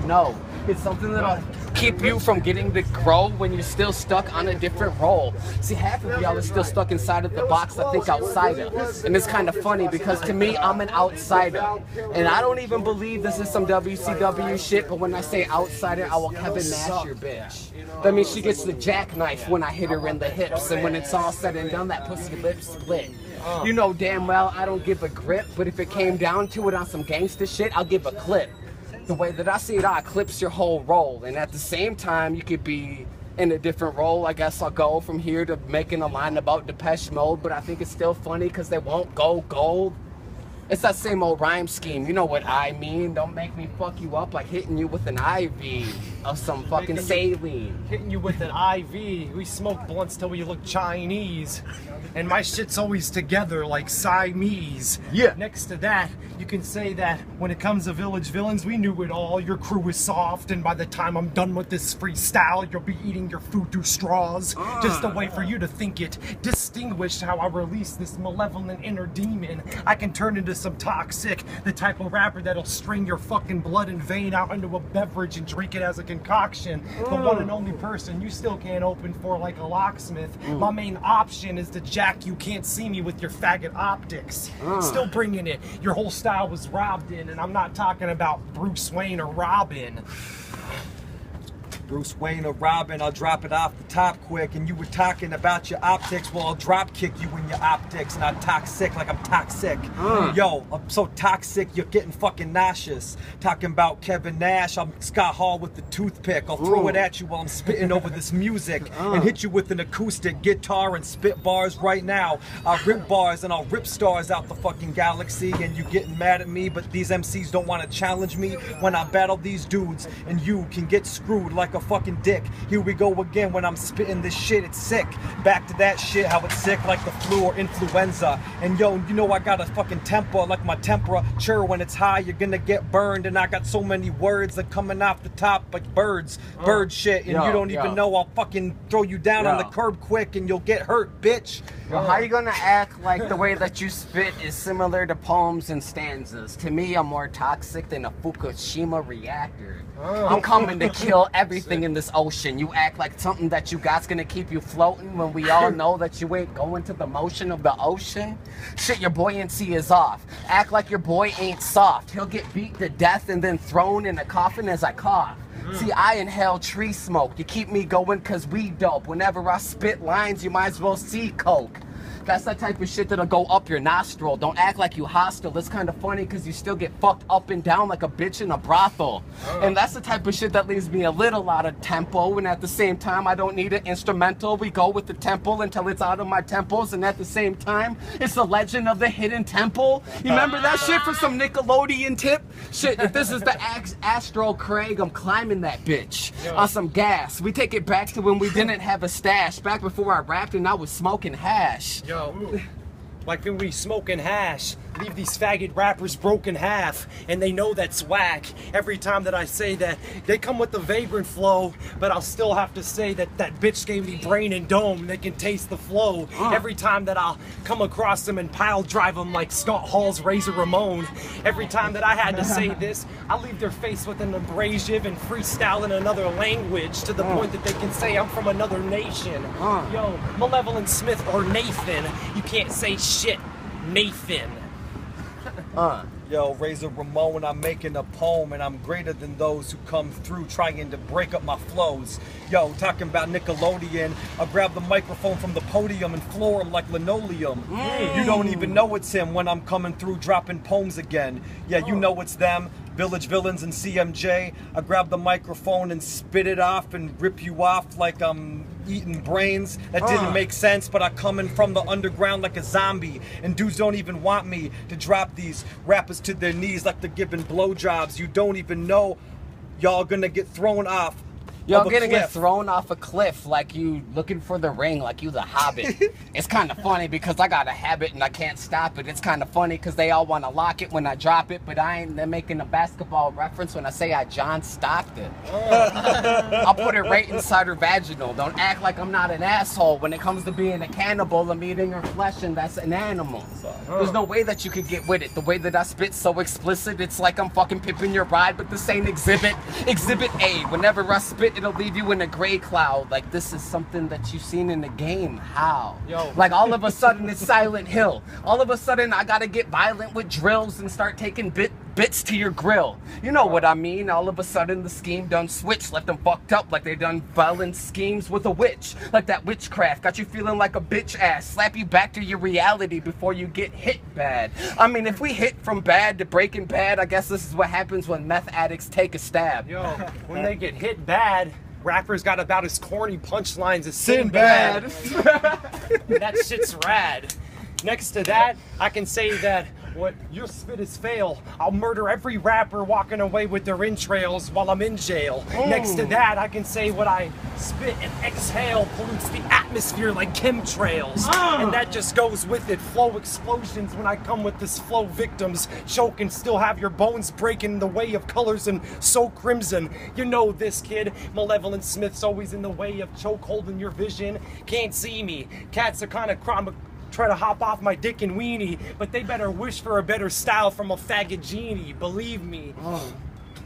know. It's something that'll keep you from getting to grow when you're still stuck on a different role. See, half of y'all are still stuck inside of the box I think outsider. And it's kind of funny because to me, I'm an outsider. And I don't even believe this is some WCW shit, but when I say outsider, I will Kevin Nash your bitch. That means she gets the jackknife when I hit her in the hips. And when it's all said and done, that pussy lips split. You know damn well I don't give a grip, but if it came down to it on some gangster shit, I'll give a clip. The way that I see it, I'll eclipse your whole role. And at the same time, you could be in a different role. I guess I'll go from here to making a line about Depeche Mode, but I think it's still funny because they won't go gold. It's that same old rhyme scheme, you know what I mean? Don't make me fuck you up like hitting you with an IV of some fucking saline. Hitting you with an IV. We smoke blunts till we look Chinese. And my shit's always together like Siamese. Yeah. Next to that, you can say that when it comes to Village Villains, we knew it all. Your crew is soft, and by the time I'm done with this freestyle, you'll be eating your food through straws. Just a way for you to think it distinguished how I release this malevolent inner demon. I can turn into some toxic, the type of rapper that'll strain your fucking blood and vein out into a beverage and drink it as a concoction. The one and only person you still can't open for like a locksmith. My main option is to jack you can't see me with your faggot optics. Still bringing it. Your whole style was robbed in, and I'm not talking about Bruce Wayne or Robin. Bruce Wayne or Robin, I'll drop it off the top quick. And you were talking about your optics, well, I'll drop kick you in your optics. And I'm toxic like I'm toxic. Yo, I'm so toxic, you're getting fucking nauseous. Talking about Kevin Nash, I'm Scott Hall with the toothpick. I'll throw it at you while I'm spitting over this music. And hit you with an acoustic guitar and spit bars right now. I'll rip bars and I'll rip stars out the fucking galaxy. And you getting mad at me, but these MCs don't want to challenge me when I battle these dudes. And you can get screwed like a fucking dick. Here we go again when I'm spitting this shit, it's sick. Back to that shit, how it's sick like the flu or influenza. And yo, you know I got a fucking temper like my temperature. When it's high, you're gonna get burned. And I got so many words that coming off the top like birds. Bird shit, and you don't even know I'll fucking throw you down on the curb quick and you'll get hurt, bitch. Well, how you gonna act like the way that you spit is similar to poems and stanzas? To me, I'm more toxic than a Fukushima reactor. I'm coming to kill everything in this ocean. You act like something that you got's gonna keep you floating when we all know that you ain't going to the motion of the ocean. Shit, your buoyancy is off. Act like your boy ain't soft. He'll get beat to death and then thrown in a coffin as I cough. See, I inhale tree smoke. You keep me going cause we dope. Whenever I spit lines, you might as well see coke. That's that type of shit that'll go up your nostril. Don't act like you hostile. It's kind of funny because you still get fucked up and down like a bitch in a brothel. And that's the type of shit that leaves me a little out of tempo. And at the same time, I don't need an instrumental. We go with the tempo until it's out of my temples. And at the same time, it's the legend of the hidden temple. You remember that shit from some Nickelodeon tip? Shit, if this is the Astro Craig, I'm climbing that bitch on some gas. We take it back to when we didn't have a stash. Back before I rapped and I was smoking hash. Like when we smoking hash, leave these faggot rappers broken half, and they know that's whack. Every time that I say that, they come with the vagrant flow, but I'll still have to say that that bitch gave me brain and dome, they can taste the flow. Every time that I'll come across them and pile drive them like Scott Hall's Razor Ramon. Every time that I had to say this, I leave their face with an abrasive and freestyle in another language to the point that they can say I'm from another nation. Yo, Malevolent Smith or Nathan, you can't say shit, Nathan. Yo, Razor Ramon, I'm making a poem, and I'm greater than those who come through trying to break up my flows. Yo, talking about Nickelodeon, I'll grab the microphone from the podium and floor him like linoleum. You don't even know it's him when I'm coming through dropping poems again. Yeah, you know it's them. Village Villains and CMJ. I grab the microphone and spit it off and rip you off like I'm eating brains. That didn't make sense, but I come in from the underground like a zombie. And dudes don't even want me to drop these rappers to their knees like they're giving blowjobs. You don't even know y'all gonna get thrown off You're of a gonna get cliff. thrown off a cliff like you looking for the ring, like you the Hobbit. It's kind of funny because I got a habit and I can't stop it. It's kind of funny because they all want to lock it when I drop it, but I ain't making a basketball reference when I say I John Stockton. I'll put it right inside her vaginal. Don't act like I'm not an asshole. When it comes to being a cannibal, I'm eating her flesh and that's an animal. There's no way that you could get with it. The way that I spit so explicit, it's like I'm fucking pimping your ride, but this ain't Exhibit. Exhibit A. Whenever I spit, it'll leave you in a gray cloud. Like this is something that you've seen in the game. How? Yo. Like all of a sudden it's Silent Hill. All of a sudden I gotta get violent with drills and start taking bits to your grill. You know what I mean? All of a sudden the scheme done switched, left them fucked up like they done violent schemes with a witch. Like that witchcraft got you feeling like a bitch ass. Slap you back to your reality before you get hit bad. I mean, if we hit from bad to Breaking Bad, I guess this is what happens when meth addicts take a stab. Yo, when they get hit bad, rappers got about as corny punchlines as Sinbad. That shit's rad. Next to that, I can say that what your spit is fail. I'll murder every rapper walking away with their entrails while I'm in jail. Next to that, I can say what I spit and exhale pollutes the atmosphere like chemtrails. And that just goes with it. Flow explosions when I come with this flow. Victims choke and still have your bones breaking in the way of colors and so crimson. You know this, kid. Malevolent Smith's always in the way of choke holding your vision. Can't see me. Cats are kind of try to hop off my dick and weenie, but they better wish for a better style from a faggot genie. Believe me.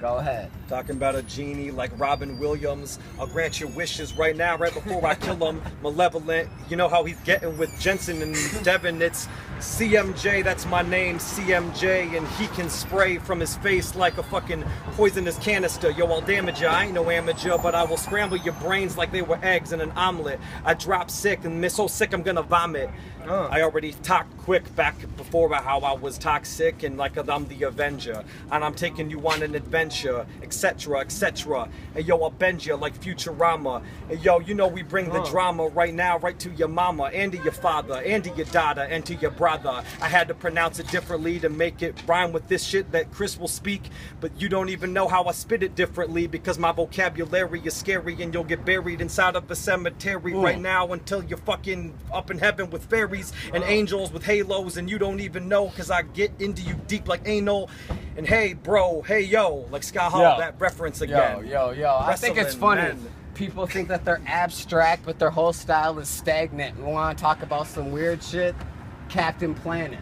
Go ahead. Talking about a genie like Robin Williams. I'll grant your wishes right now, right before I kill him. Malevolent. You know how he's getting with Jensen and Devin. It's CMJ, that's my name, CMJ. And he can spray from his face like a fucking poisonous canister. Yo, I'll damage you. I ain't no amateur, but I will scramble your brains like they were eggs in an omelet. I drop sick and so sick I'm gonna vomit. I already talked quick back before about how I was toxic and like I'm the Avenger. And I'm taking you on an adventure, etc., etc. And yo, I'll bend you like Futurama. And yo, you know we bring the drama right now, right to your mama and to your father and to your daughter and to your brother. I had to pronounce it differently to make it rhyme with this shit that Chris will speak. But you don't even know how I spit it differently because my vocabulary is scary and you'll get buried inside of a cemetery right now until you're fucking up in heaven with fairies and angels with halos and you don't even know because I get into you deep like anal. And hey bro, hey yo, like Scott Hall, that reference again. Yo. I think it's funny. Man. People think that they're abstract, but their whole style is stagnant. We want to talk about some weird shit? Captain Planet.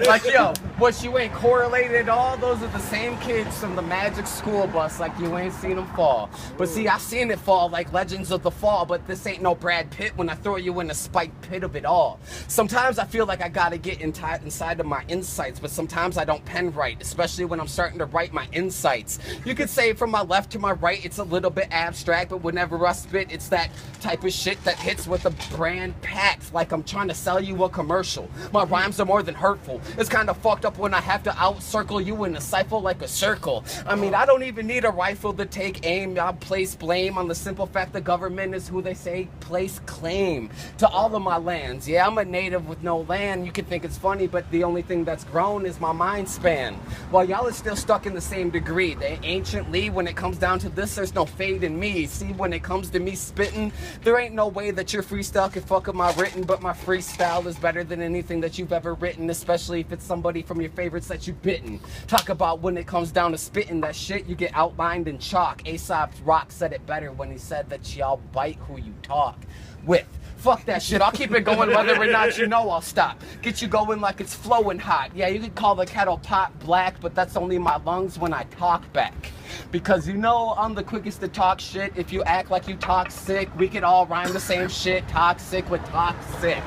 Like, yo, what you ain't correlated at all? Those are the same kids from the Magic School Bus, like you ain't seen them fall. But see, I seen it fall like Legends of the Fall, but this ain't no Brad Pitt when I throw you in the spiked pit of it all. Sometimes I feel like I gotta get inside of my insights, but sometimes I don't pen right, especially when I'm starting to write my insights. You could say from my left to my right, it's a little bit abstract, but whenever I spit, it's that type of shit that hits with a brand packed, like I'm trying to sell you a commercial. My rhymes are more than hurtful. It's kind of fucked up when I have to out-circle you in a cypher like a circle. I mean, I don't even need a rifle to take aim. I'll place blame on the simple fact the government is who they say place claim to all of my lands. Yeah, I'm a native with no land. You can think it's funny, but the only thing that's grown is my mind span. While y'all are still stuck in the same degree. The anciently, when it comes down to this, there's no fade in me. See, when it comes to me spitting, there ain't no way that your freestyle can fuck up my written, but my freestyle is better than anything that you've ever written, especially if it's somebody from your favorites that you've bitten. Talk about when it comes down to spitting that shit, you get outlined in chalk. Aesop Rock said it better when he said that y'all bite who you talk with. Fuck that shit, I'll keep it going whether or not you know I'll stop. Get you going like it's flowing hot. Yeah, you could call the kettle pot black, but that's only my lungs when I talk back. Because you know I'm the quickest to talk shit. If you act like you toxic, we could all rhyme the same shit. Toxic with toxic.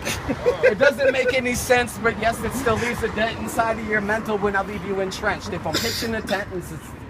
It doesn't make any sense, but yes, it still leaves a dent inside of your mental when I leave you entrenched. If I'm pitching a tent,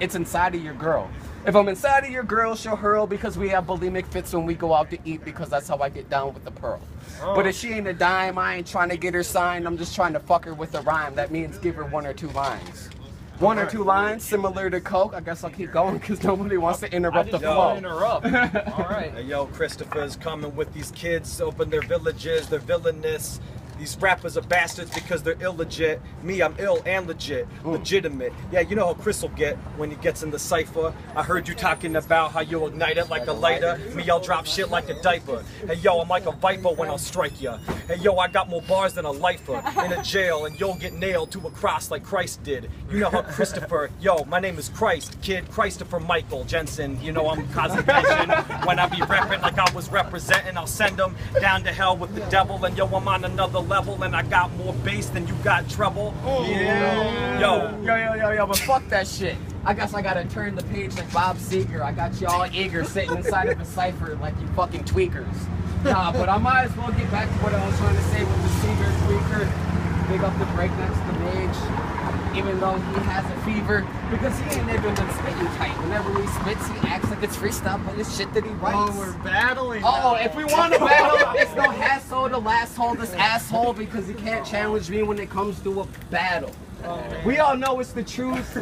it's inside of your girl. If I'm inside of your girl, she'll hurl because we have bulimic fits when we go out to eat because that's how I get down with the pearl. But if she ain't a dime, I ain't trying to get her signed. I'm just trying to fuck her with a rhyme. That means give her 1 or 2 lines. 1 or 2 lines, similar to Coke. I guess I'll keep going because nobody wants to interrupt the flow. Interrupt. All right. Hey, yo, Christopher's coming with these kids, open their villages, their villainous. These rappers are bastards because they're illegit. Me, I'm ill and legit. Legitimate. Yeah, you know how Chris will get when he gets in the cypher. I heard you talking about how you'll ignite it like a lighter. Me, I'll drop shit like a diaper. Hey, yo, I'm like a viper when I'll strike ya. Hey, yo, I got more bars than a lifer in a jail, and you'll get nailed to a cross like Christ did. You know how Christopher, yo, my name is Christ, kid. Christopher Michael Jensen. You know I'm causing tension when I be repping like I was representing. I'll send them down to hell with the devil, and yo, I'm on another level, and I got more bass than you got treble. Yeah. Yo, But fuck that shit. I guess I gotta turn the page like Bob Seger. I got y'all eager sitting inside of a cipher like you fucking tweakers. Nah, but I might as well get back to what I was trying to say with the Seger tweaker. Big up the breaknecks, the mage, even though he has a fever, because he ain't even been spitting tight. Whenever he spits, he acts like it's freestyle, but it's shit that he writes. Oh, we're battling. Oh, if we want to battle, it's no hassle to last hold this asshole because he can't challenge me when it comes to a battle. We all know it's the truth.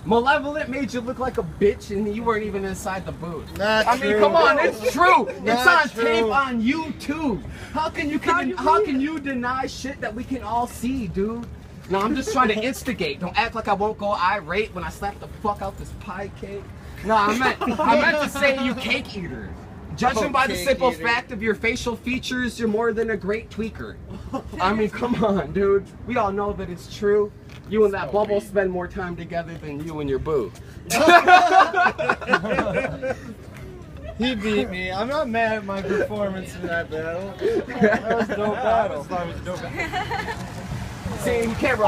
Malevolent made you look like a bitch and you weren't even inside the booth. I mean, come on, it's true. It's on tape on YouTube. How can you deny shit that we can all see, dude? No, I'm just trying to instigate. Don't act like I won't go irate when I slap the fuck out this pie cake. No, I meant to say you cake eater. Judging by the simple fact of your facial features, you're more than a great tweaker. I mean, come on, dude. We all know that it's true. You and that bubble spend more time together than you and your boo. He beat me. I'm not mad at my performance in that battle. That was a dope battle. See, you can't